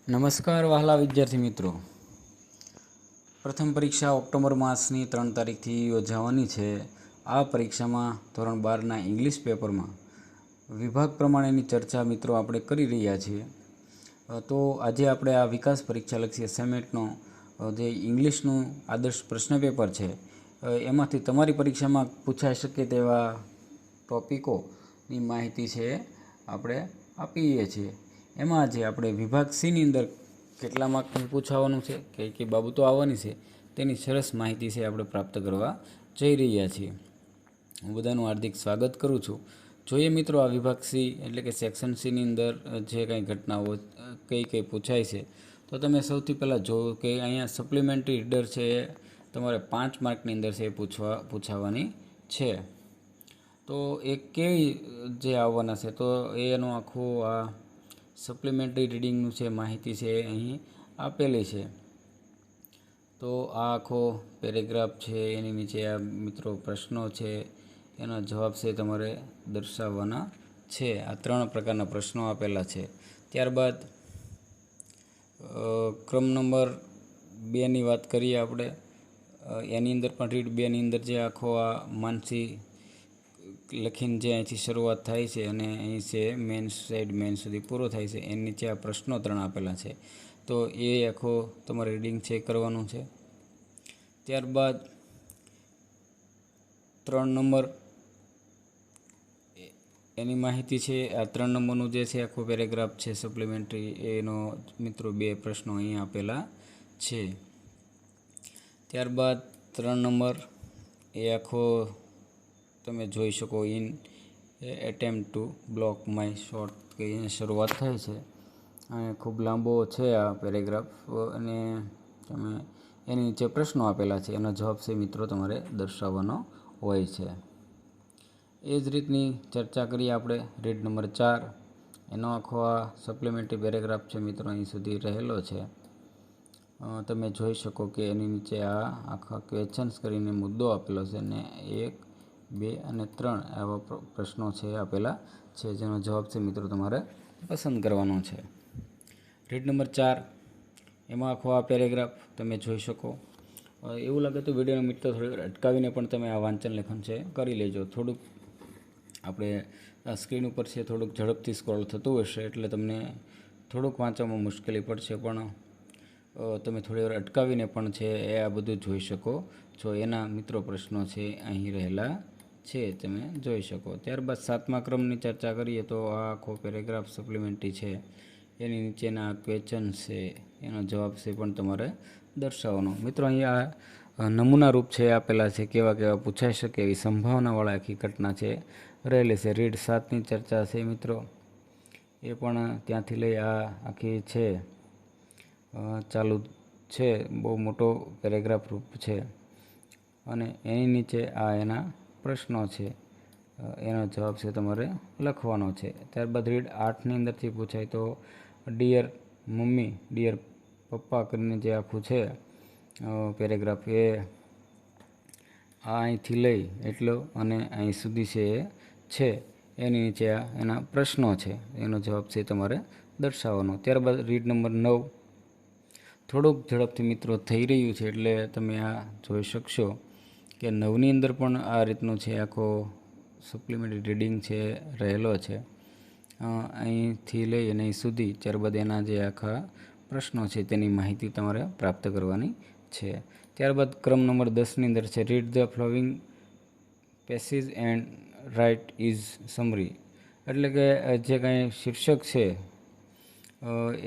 નમસ્કાર વહાલા વિદ્યાર્થી મિત્રો. પ્રથમ પરીક્ષા ઓક્ટોબર માસની 3 તારીખથી યોજાવાની છે. આ પરીક્ષામાં ધોરણ 12ના ઇંગ્લિશ પેપરમાં વિભાગ પ્રમાણેની ચર્ચા મિત્રો આપણે કરી રહ્યા છીએ. તો આજે આપણે આ વિકાસ પરીક્ષાલક્ષી અસાઇનમેન્ટનો જે ઇંગ્લિશનું આદર્શ પ્રશ્ન પેપર છે એમાંથી તમારી પરીક્ષામાં પૂછાઈ શકે તેવા ટોપિકોની માહિતી છે આપણે આપીએ છીએ. એમાં આજે આપણે વિભાગ સીની અંદર કેટલા માર્કનું પૂછાવાનું છે, કઈ બાબતો આવવાની છે તેની સરસ માહિતી છે આપણે પ્રાપ્ત કરવા જઈ રહ્યા છીએ. હું બધાનું હાર્દિક સ્વાગત કરું છું. જોઈએ મિત્રો આ વિભાગ સી એટલે કે સેક્શન સીની અંદર જે કંઈ ઘટનાઓ કઈ પૂછાય છે તો તમે સૌથી પહેલાં જોવો કે અહીંયા સપ્લિમેન્ટરી રીડર છે એ તમારે 5 માર્કની અંદર છે એ પૂછાવાની છે. તો એ કેવી જે આવવાના છે તો એનું આખું આ સપ્લિમેન્ટરી રીડિંગનું છે માહિતી છે અહીં આપેલી છે. તો આ આખો પેરેગ્રાફ છે, એની નીચે આ મિત્રો પ્રશ્નો છે, એનો જવાબ છે તમારે દર્શાવવાના છે. આ 3 પ્રકારના પ્રશ્નો આપેલા છે. ત્યારબાદ ક્રમ નંબર 2ની વાત કરીએ આપણે. એની અંદર પણ રીડ 2ની અંદર જે આખો આ માનસી લખીને જે અહીંથી શરૂઆત થાય છે અને અહીં છે મેન સુધી પૂરો થાય છે, એની નીચે આ પ્રશ્નો 3 આપેલા છે. તો એ આખો તમારે રીડિંગ ચેક કરવાનું છે. ત્યારબાદ 3 નંબર એની માહિતી છે. આ 3 નંબરનું જે છે આખો પેરેગ્રાફ છે સપ્લિમેન્ટરી, એનો મિત્રો 2 પ્રશ્નો અહીં આપેલા છે. ત્યારબાદ 3 નંબર એ આખો તમે જોઈ શકો in attempt to block my shot કે એની શરૂઆત થાય છે અને ખૂબ લાંબો છે આ પેરેગ્રાફ અને તમે એની નીચે પ્રશ્નો આપેલા છે, એનો જવાબ છે મિત્રો તમારે દર્શાવવાનો હોય છે. એ જ રીતની ચર્ચા કરીએ આપણે રીડ નંબર 4. એનો આખો આ સપ્લિમેન્ટરી પેરેગ્રાફ છે મિત્રો અહીં સુધી રહેલો છે. તમે જોઈ શકો કે એની નીચે આ આખા ક્વેશ્ચન્સ કરીને મુદ્દો આપેલો છે અને 1, 2 અને 3 આવા પ્રશ્નો છે આપેલા છે, જેનો જવાબ છે મિત્રો તમારે પસંદ કરવાનો છે. રીડ નંબર 4 એમાં આખો આ પેરેગ્રાફ તમે જોઈ શકો. એવું લાગે તો વિડીયોનો મિત્રો થોડી અટકાવીને પણ તમે આ વાંચન લેખન છે કરી લેજો. થોડુંક આપણે આ સ્ક્રીન ઉપર છે થોડુંક ઝડપથી સ્ક્રોલ થતું હશે એટલે તમને થોડુંક વાંચવામાં મુશ્કેલી પડશે, પણ તમે થોડી વાર અટકાવીને પણ છે એ આ બધું જોઈ શકો છો. એના મિત્રો પ્રશ્નો છે અહીં રહેલા છે, તમે જોઈ શકો. ત્યારબાદ 7મા ક્રમની ચર્ચા કરીએ તો આ આખો પેરેગ્રાફ સપ્લિમેન્ટરી છે, એની નીચેના ક્વેશ્ચન છે, એનો જવાબ છે પણ તમારે દર્શાવવાનો. મિત્રો અહીંયા નમૂના રૂપ છે આપેલા છે, કેવા પૂછાઈ શકે એવી સંભાવનાવાળા આખી ઘટના છે રહેલી છે. રીડ 7ની ચર્ચા છે મિત્રો, એ પણ ત્યાંથી લઈ આ આખી છે ચાલુ છે. બહુ મોટો પેરેગ્રાફ રૂપ છે અને એની નીચે આ એના પ્રશ્નો છે, એનો જવાબ છે તમારે લખવાનો છે. ત્યારબાદ રીડ 8ની અંદરથી પૂછાય તો ડિયર મમ્મી, ડિયર પપ્પા કરીને જે આખું છે પેરેગ્રાફ એ અહીંથી લઈ એટલો અને અહીં સુધી છે એ છે, એની નીચે આ એના પ્રશ્નો છે, એનો જવાબ છે તમારે દર્શાવવાનો. ત્યારબાદ રીડ નંબર 9 થોડુંક ઝડપથી મિત્રો થઈ રહ્યું છે એટલે તમે આ જોઈ શકશો કે 9ની અંદર પણ આ રીતનું છે આખો સપ્લિમેન્ટરી રીડિંગ છે રહેલો છે અહીંથી લઈ અને અહીં સુધી. ત્યારબાદ એના જે આખા પ્રશ્નો છે તેની માહિતી તમારે પ્રાપ્ત કરવાની છે. ત્યારબાદ ક્રમ નંબર 10ની અંદર છે read the following passage and write is summary, એટલે કે જે કાંઈ શીર્ષક છે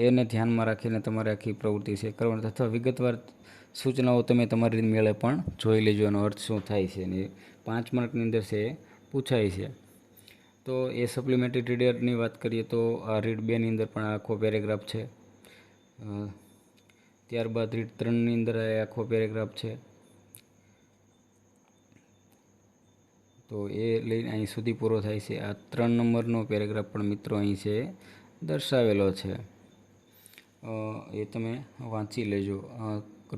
એને ધ્યાનમાં રાખીને તમારે આખી પ્રવૃત્તિ છે કરવાની અથવા વિગતવાર સૂચનાઓ તમે તમારી મેળે પણ જોઈ લેજો એનો અર્થ શું થાય છે. અને 5 માર્કની અંદર છે એ પૂછાય છે. તો એ સપ્લિમેન્ટરી રીડરની વાત કરીએ તો આ રીડ 2ની અંદર પણ આખો પેરેગ્રાફ છે. ત્યારબાદ રીડ 3ની અંદર આખો પેરેગ્રાફ છે. તો એ લઈને અહીં સુધી પૂરો થાય છે. આ 3 નંબરનો પેરેગ્રાફ પણ મિત્રો અહીં છે દર્શાવેલો છે, એ તમે વાંચી લેજો.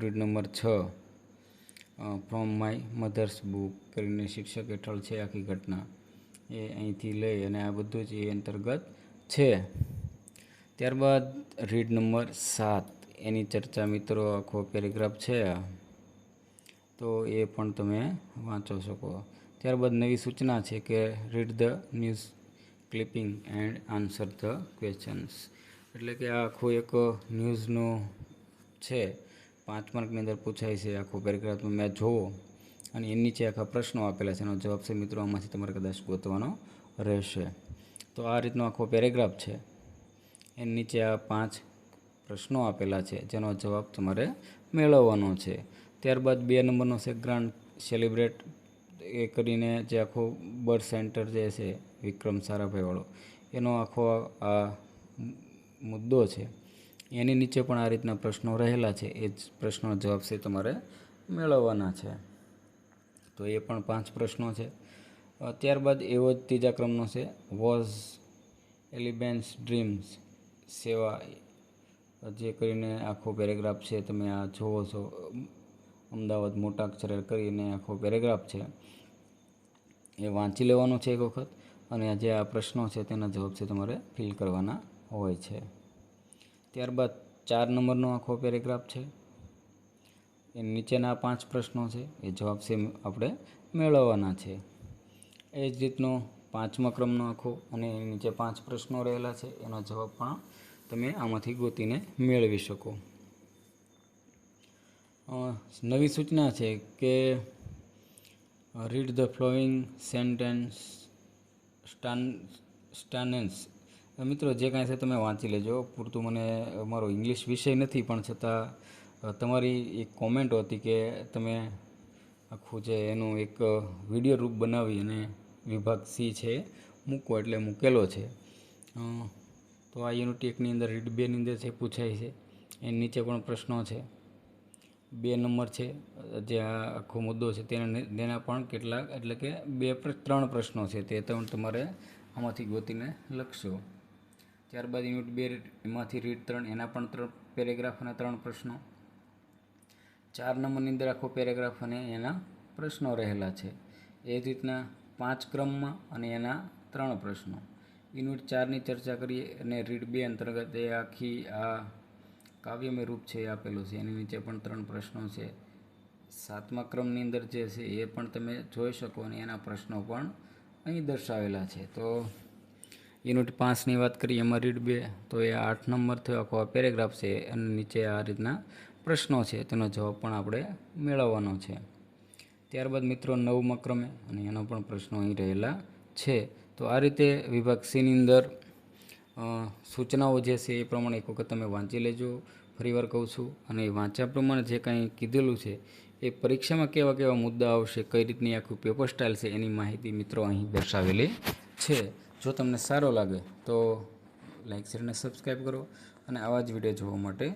Read number 6 from my mother's book કરીને શિક્ષક હેઠળ છે આખી ઘટના, એ અહીંથી લઈ અને આ બધું જ એ અંતર્ગત છે. ત્યારબાદ રીડ નંબર 7 એની ચર્ચા મિત્રો આખો પેરેગ્રાફ છે આ, તો એ પણ તમે વાંચો શકો. ત્યારબાદ નવી સૂચના છે કે read the news clipping and answer the questions. એટલે કે આ આખું એક ન્યૂઝનું છે, 5 માર્કની અંદર પૂછાય છે. આખો પેરેગ્રાફ તમે જોવો અને એની નીચે આખા પ્રશ્નો આપેલા છે. એનો જવાબ છે મિત્રો આમાંથી તમારે કદાચ ગોતવાનો રહેશે. તો આ રીતનો આખો પેરેગ્રાફ છે. એની નીચે આ 5 પ્રશ્નો આપેલા છે જેનો જવાબ તમારે મેળવવાનો છે. ત્યારબાદ 2 નંબરનો છે ગ્રાન્ડ સેલિબ્રેટ એ કરીને જે આખો બર્ડ સેન્ટર જે છે વિક્રમ સારાભાઈવાળો, એનો આખો આ મુદ્દો છે. એની નીચે પણ આ રીતના પ્રશ્નો રહેલા છે. એ જ પ્રશ્નનો જવાબ છે તમારે મેળવવાના છે. તો એ પણ 5 પ્રશ્નો છે. ત્યારબાદ એવો જ ત્રીજા ક્રમનો છે વોઝ એલિબેન્સ ડ્રીમ્સ સેવા, જે કરીને આખો પેરેગ્રાફ છે તમે આ જોવો છો. અમદાવાદ મોટા અક્ષરે કરીને આખો પેરેગ્રાફ છે, એ વાંચી લેવાનો છે એક વખત, અને જે આ પ્રશ્નો છે તેના જવાબ છે તમારે ફિલ કરવાના હોય છે. ત્યારબાદ 4 નંબરનો આખો પેરેગ્રાફ છે. એ નીચેના 5 પ્રશ્નો છે, એ જવાબ છે આપણે મેળવવાના છે. એ જ રીતનો 5મા ક્રમનો આખો અને નીચે 5 પ્રશ્નો રહેલા છે, એનો જવાબ પણ તમે આમાંથી ગોતીને મેળવી શકો. નવી સૂચના છે કે રીડ ધ ફ્લોઈંગ સેન્ટેન્સ સ્ટાનેન્સ. મિત્રો જે કાંઈ છે તમે વાંચી લેજો પૂરતું. મને મારો ઇંગ્લિશ વિષય નથી, પણ છતાં તમારી એક કોમેન્ટ હતી કે તમે આખું જે એનું એક વિડીયો રૂપ બનાવી અને વિભાગ સી છે મૂકો, એટલે મૂકેલો છે. તો આ યુનિટ 1ની અંદર રીડ 2ની અંદર છે પૂછાય છે. એની નીચે પણ પ્રશ્નો છે. 2 નંબર છે જે આ આખો મુદ્દો છે તેના પણ કેટલાક, એટલે કે 3 પ્રશ્નો છે, તે તમારે આમાંથી ગોતીને લખશો. ત્યારબાદ યુનિટ 2 એમાંથી રીડ 3, એના પણ 3 પેરેગ્રાફ અને 3 પ્રશ્નો. 4 નંબરની અંદર આખો પેરેગ્રાફ અને એના પ્રશ્નો રહેલા છે. એ જ રીતના 5 ક્રમમાં અને એના 3 પ્રશ્નો. યુનિટ 4ની ચર્ચા કરીએ અને રીડ 2 અંતર્ગત એ આખી આ કાવ્યમય રૂપ છે એ આપેલું છે. એની નીચે પણ 3 પ્રશ્નો છે. 7મા ક્રમની અંદર જે છે એ પણ તમે જોઈ શકો અને એના પ્રશ્નો પણ અહીં દર્શાવેલા છે. તો યુનિટ 5ની વાત કરીએ એમાં રીડ 2, તો એ 8 નંબર થયો આખો પેરેગ્રાફ છે અને નીચે આ રીતના પ્રશ્નો છે, તેનો જવાબ પણ આપણે મેળવવાનો છે. ત્યારબાદ મિત્રો 9મા ક્રમે અને એનો પણ પ્રશ્નો અહીં રહેલા છે. તો આ રીતે વિભાગ સીની અંદર સૂચનાઓ જે છે એ પ્રમાણે એક વખત તમે વાંચી લેજો. ફરીવાર કહું છું, અને વાંચ્યા પ્રમાણે જે કાંઈ કીધેલું છે એ પરીક્ષામાં કેવા કેવા મુદ્દા આવશે, કઈ રીતની આખું પેપર સ્ટાઇલ છે, એની માહિતી મિત્રો અહીં દર્શાવેલી છે. જો તમને સારો લાગે તો લાઇક શેર અને સબસ્ક્રાઈબ કરો અને આવા જ વિડીયો જોવા માટે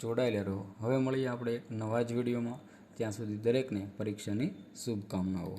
જોડાયેલા રહો. હવે મળીએ આપણે એક નવા જ વિડીયોમાં. ત્યાં સુધી દરેકને પરીક્ષાની શુભકામનાઓ.